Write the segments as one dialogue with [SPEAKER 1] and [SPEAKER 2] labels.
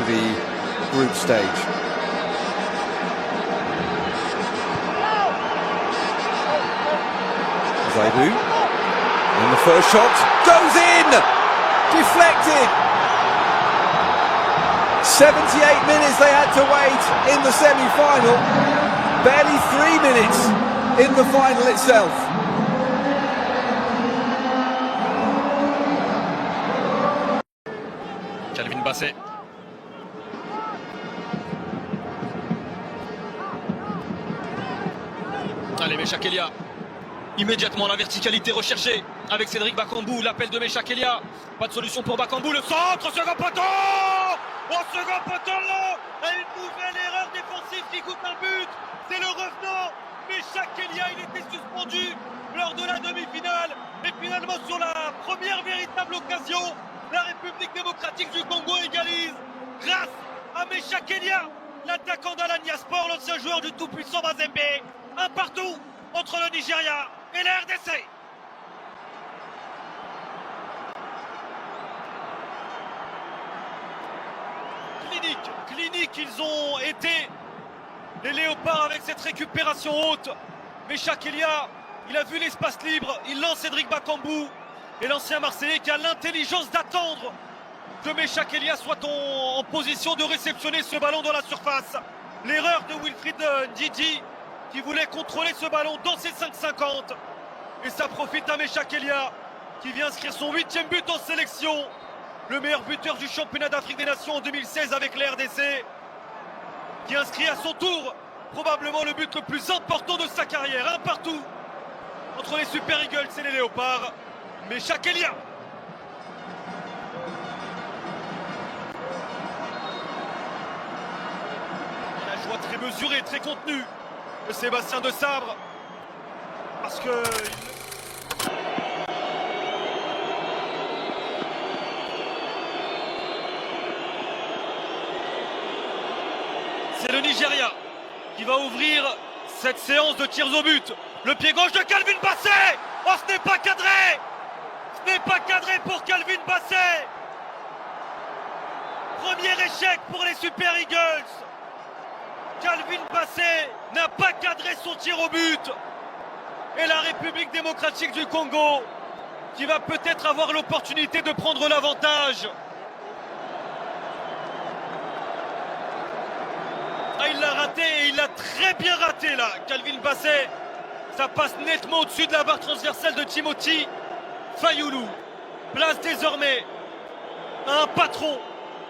[SPEAKER 1] the group stage. Zaidu, and the first shot goes in! Deflected! 78 minutes they had to wait in the semi-final. Barely 3 minutes in the final itself.
[SPEAKER 2] Calvin Bassey. Allez, Meshak Elia. Immédiatement la verticalité recherchée avec Cédric Bakambu, l'appel de Meshak Elia. Pas de solution pour Bakambu, le centre, second poteau. Au second poteau, et une nouvelle erreur défensive qui coûte un but. C'est le revenant. Meshak Elia, il était suspendu lors de la demi-finale. Et finalement sur la première véritable occasion, la République démocratique du Congo égalise grâce à Meshak Elia, l'attaquant d'Alanya Sport, l'ancien joueur du tout-puissant Mazembe. Un partout entre le Nigeria et la RDC. Clinique, ils ont été les léopards avec cette récupération haute. Meshak Elia, il a vu l'espace libre, il lance Cédric Bakambu. Et l'ancien Marseillais qui a l'intelligence d'attendre que Meshak Elia soit en position de réceptionner ce ballon dans la surface. L'erreur de Wilfried Ndidi qui voulait contrôler ce ballon dans ses 5,50. Et ça profite à Meshak Elia qui vient inscrire son 8e but en sélection. Le meilleur buteur du championnat d'Afrique des Nations en 2016 avec la RDC. Qui inscrit à son tour probablement le but le plus important de sa carrière. Un partout entre les Super Eagles et les Léopards. Meshak Elia. La joie très mesurée, très contenue de Sébastien Desabre. Parce que... c'est le Nigeria qui va ouvrir cette séance de tirs au but. Le pied gauche de Calvin Bassey. Oh, ce n'est pas cadré. Ce n'est pas cadré pour Calvin Bassey. Premier échec pour les Super Eagles. Calvin Bassey n'a pas cadré son tir au but. Et la République démocratique du Congo qui va peut-être avoir l'opportunité de prendre l'avantage. Ah, il l'a raté et il l'a très bien raté là, Calvin Bassey. Ça passe nettement au-dessus de la barre transversale de Timothy Fayulu. Place désormais à un patron.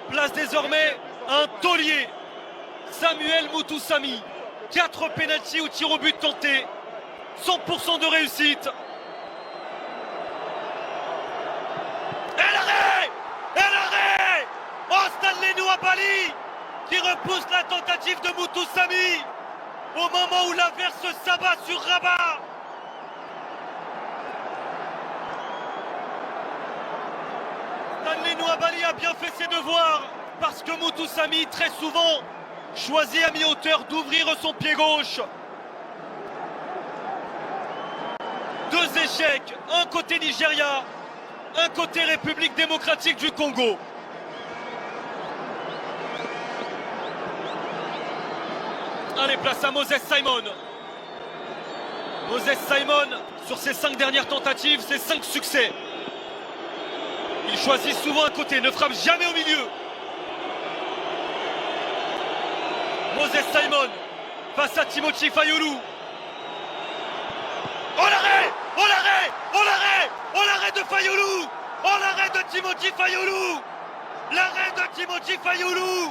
[SPEAKER 2] Place désormais à un taulier. Samuel Mutusami. 4 pénaltys ou tirs au but tentés. 100% de réussite. Et l'arrêt. Oh, Stanley Nwabali qui repousse la tentative de Mutusami au moment où l'averse s'abat sur Rabat. Stanley Nwabali a bien fait ses devoirs parce que Mutusami très souvent choisit à mi-hauteur d'ouvrir son pied gauche. 2 échecs, un côté Nigeria, un côté République démocratique du Congo. Allez, place à Moses Simon. Moses Simon, sur ses 5 dernières tentatives, ses 5 succès. Il choisit souvent un côté, ne frappe jamais au milieu. Moses Simon, face à Timothy Fayulu. Oh l'arrêt. De Fayulu. Oh l'arrêt de Timothy Fayulu. L'arrêt de Timothy Fayulu.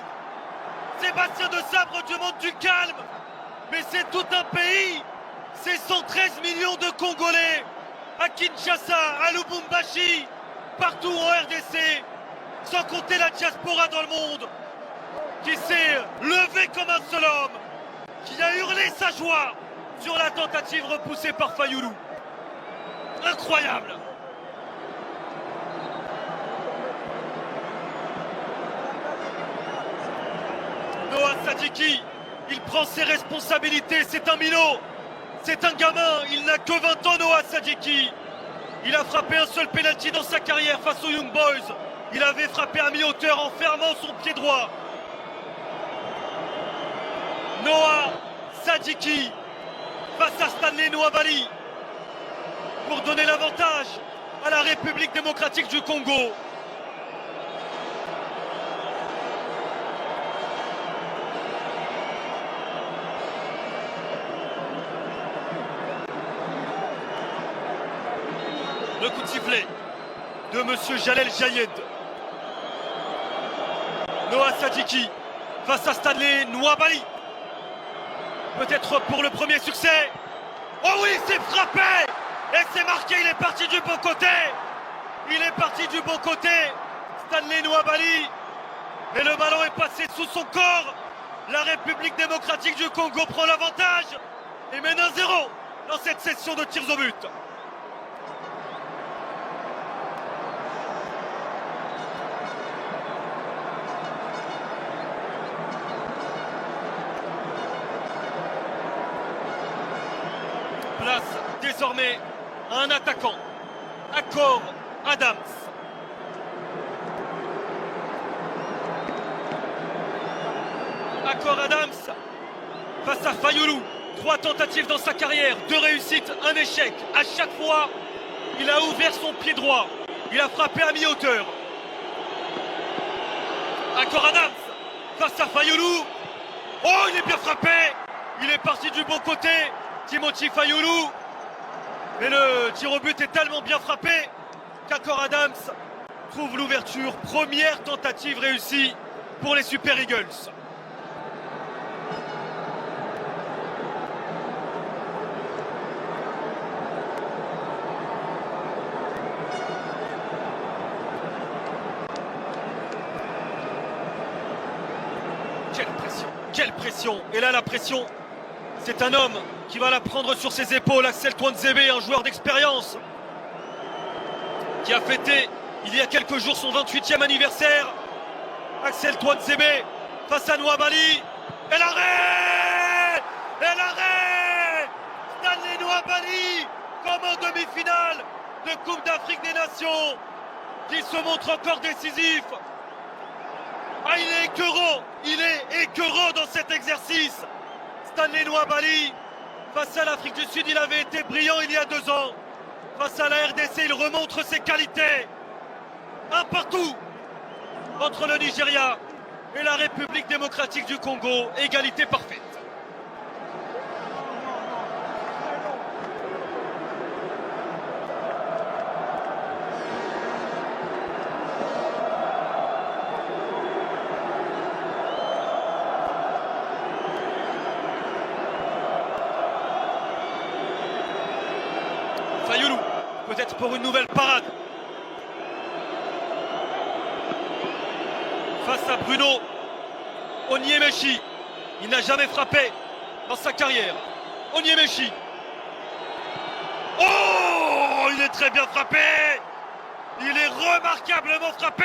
[SPEAKER 2] Sébastien Desabre demande du calme. Mais c'est tout un pays. C'est 113 millions de Congolais. À Kinshasa, à Lubumbashi, partout en RDC. Sans compter la diaspora dans le monde. Qui s'est levé comme un seul homme. Qui a hurlé sa joie sur la tentative repoussée par Fayulu. Incroyable. Noah Sadiki, il prend ses responsabilités, c'est un minot, c'est un gamin, il n'a que 20 ans Noah Sadiki. Il a frappé un seul penalty dans sa carrière face aux Young Boys. Il avait frappé à mi-hauteur en fermant son pied droit. Noah Sadiki face à Stanley Nwabali pour donner l'avantage à la République démocratique du Congo. Le coup de sifflet de Monsieur Jalel Jayed. Noah Sadiki face à Stanley Nwabali. Peut-être pour le premier succès. Oh oui, c'est frappé. Et c'est marqué, il est parti du bon côté. Il est parti du bon côté. Stanley Nwabali. Et le ballon est passé sous son corps. La République démocratique du Congo prend l'avantage et mène 1-0 dans cette session de tirs au but. Place désormais à un attaquant, Akor Adams. Akor Adams face à Fayoulou. 3 tentatives dans sa carrière, 2 réussites, 1 échec. À chaque fois, il a ouvert son pied droit. Il a frappé à mi-hauteur. Akor Adams face à Fayoulou. Oh, il est bien frappé. Il est parti du bon côté. Timothy Fayoulou. Mais le tir au but est tellement bien frappé qu'Akor Adams trouve l'ouverture. Première tentative réussie pour les Super Eagles. Quelle pression! Et là, la pression, c'est un homme qui va la prendre sur ses épaules. Axel Tuanzebe, un joueur d'expérience qui a fêté il y a quelques jours son 28e anniversaire. Axel Tuanzebe face à Nwabali. Et l'arrêt! Et l'arrêt! Stanley Nwabali comme en demi-finale de Coupe d'Afrique des Nations qui se montre encore décisif. Ah, il est écœurant dans cet exercice. Stanley Nwabali, face à l'Afrique du Sud, il avait été brillant il y a 2 ans. Face à la RDC, il remontre ses qualités. Un partout entre le Nigeria et la République démocratique du Congo. Égalité parfaite. Fayoulou, peut-être pour une nouvelle parade. Face à Bruno Onyemaechi. Il n'a jamais frappé dans sa carrière. Onyemaechi. Oh, il est très bien frappé. Il est remarquablement frappé.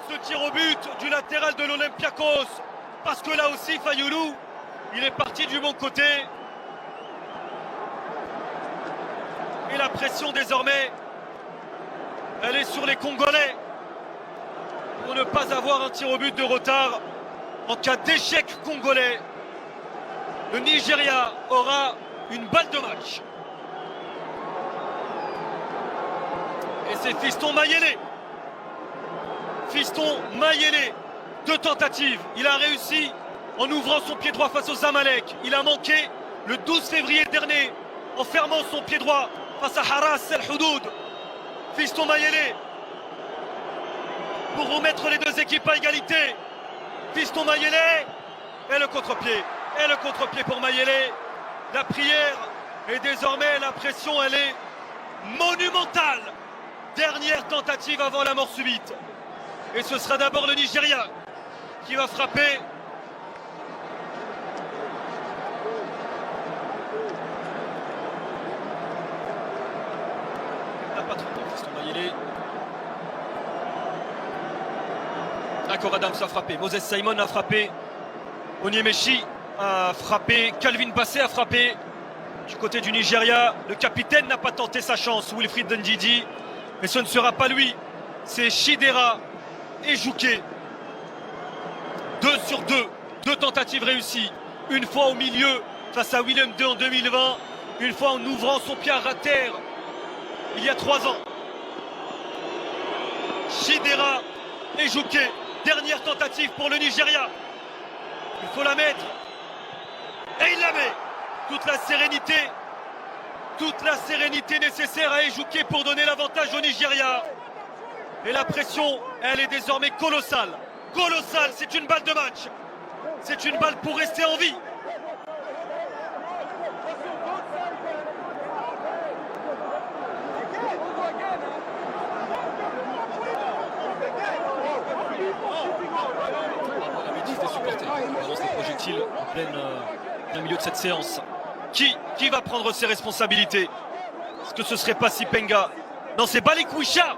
[SPEAKER 2] Ce tir au but du latéral de l'Olympiakos. Parce que là aussi, Fayoulou, il est parti du bon côté. Et la pression désormais, elle est sur les Congolais pour ne pas avoir un tir au but de retard. En cas d'échec congolais, le Nigeria aura une balle de match. Et c'est Fiston Mayele. Fiston Mayele, 2 tentatives. Il a réussi en ouvrant son pied droit face aux Zamalek. Il a manqué le 12 février dernier en fermant son pied droit face à Haras El Houdoud. Fiston Mayele pour remettre les 2 équipes à égalité. Fiston Mayele et le contre-pied. Et le contre-pied pour Mayele. La prière et désormais la pression, elle est monumentale. Dernière tentative avant la mort subite. Et ce sera d'abord le Nigeria qui va frapper. Pas trop de Fiston Mayele. Akor Adams a frappé, Moses Simon a frappé, Onyemaechi a frappé, Calvin Bassey a frappé. Du côté du Nigeria, le capitaine n'a pas tenté sa chance, Wilfried Ndidi, mais ce ne sera pas lui, c'est Chidera et Jouquet. 2 sur 2, 2 tentatives réussies. une fois au milieu face à Willem II en 2020, une fois en ouvrant son pied à terre il y a 3 ans. Chidera Ejike, dernière tentative pour le Nigeria. Il faut la mettre. Et il la met. Toute la sérénité nécessaire à Ejike pour donner l'avantage au Nigeria. Et la pression, elle est désormais colossale. Colossale, c'est une balle de match. C'est une balle pour rester en vie. La bêtise des supporters. On lance des projectiles en plein milieu de cette séance. Qui va prendre ses responsabilités? Est-ce que ce serait pas Sipenga? Non, c'est Balikwisha.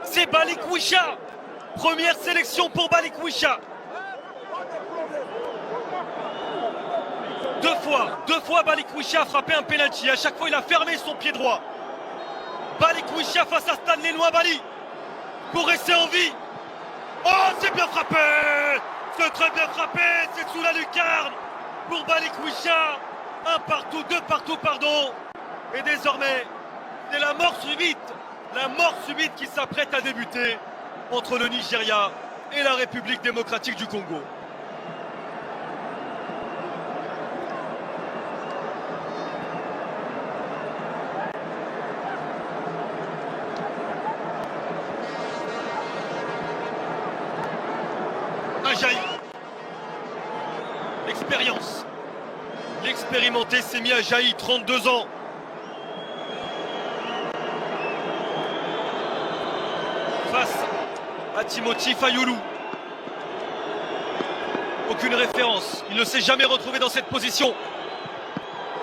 [SPEAKER 2] C'est Balikwisha. Première sélection pour Balikwisha. Deux fois Balikwisha a frappé un penalty. À chaque fois, il a fermé son pied droit. Balikwisha face à Stanley Nwabali pour rester en vie. Oh, c'est bien frappé. C'est très bien frappé. C'est sous la lucarne pour Balikwisha. Un partout, deux partout, pardon. Et désormais, c'est la mort subite qui s'apprête à débuter entre le Nigeria et la République démocratique du Congo. Ajaï. L'expérience. L'expérimenté Semi Ajaï, 32 ans. Face à Timothy Fayulu. Aucune référence. Il ne s'est jamais retrouvé dans cette position.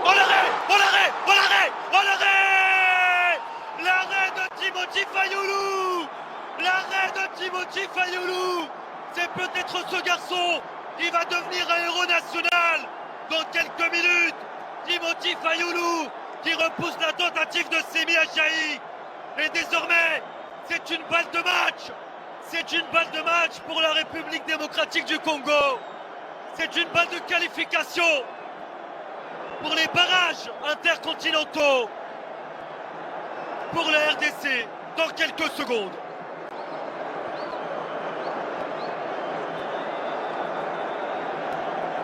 [SPEAKER 2] Oh l'arrêt! Oh l'arrêt! Oh l'arrêt! Oh l'arrêt! L'arrêt de Timothy Fayulu! L'arrêt de Timothy Fayulu! C'est peut-être ce garçon qui va devenir un héros national dans quelques minutes. Timothy Fayulu qui repousse la tentative de Semi Ajaï. Et désormais, c'est une balle de match. C'est une balle de match pour la République démocratique du Congo. C'est une balle de qualification pour les barrages intercontinentaux pour la RDC dans quelques secondes.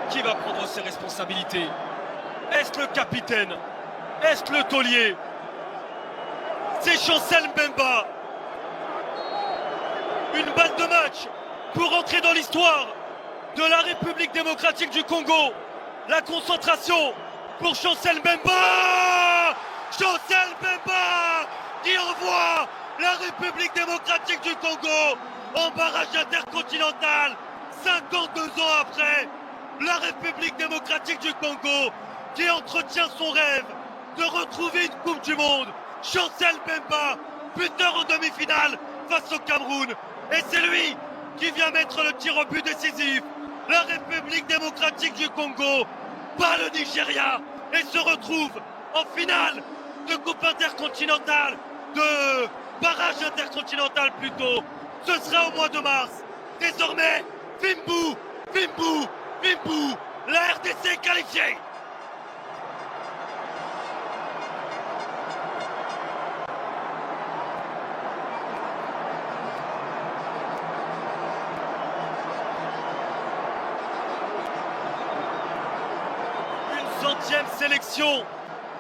[SPEAKER 2] Qui va prendre ses responsabilités? Est-ce le capitaine? Est-ce le taulier? C'est Chancel Mbemba. Une balle de match pour entrer dans l'histoire de la République démocratique du Congo. La concentration pour Chancel Mbemba. Chancel Mbemba qui envoie la République démocratique du Congo en barrage intercontinental 52 ans après. La République démocratique du Congo qui entretient son rêve de retrouver une Coupe du Monde. Chancel Mbemba, buteur en demi-finale face au Cameroun. Et c'est lui qui vient mettre le tir au but décisif. La République démocratique du Congo bat le Nigeria et se retrouve en finale de Coupe intercontinentale, de barrage intercontinental plutôt. Ce sera au mois de mars. Désormais, Fimbu, la RDC est qualifiée. Une 100e sélection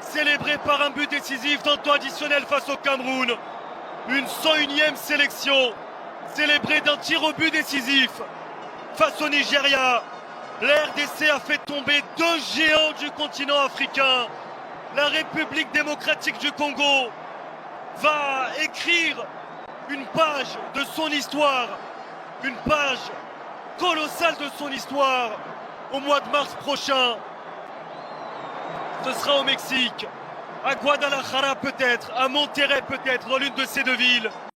[SPEAKER 2] célébrée par un but décisif dans le temps additionnel face au Cameroun. Une 101e sélection célébrée d'un tir au but décisif face au Nigeria. La RDC a fait tomber 2 géants du continent africain. La République démocratique du Congo va écrire une page de son histoire, une page colossale de son histoire au mois de mars prochain. Ce sera au Mexique, à Guadalajara peut-être, à Monterrey peut-être, dans l'une de ces deux villes.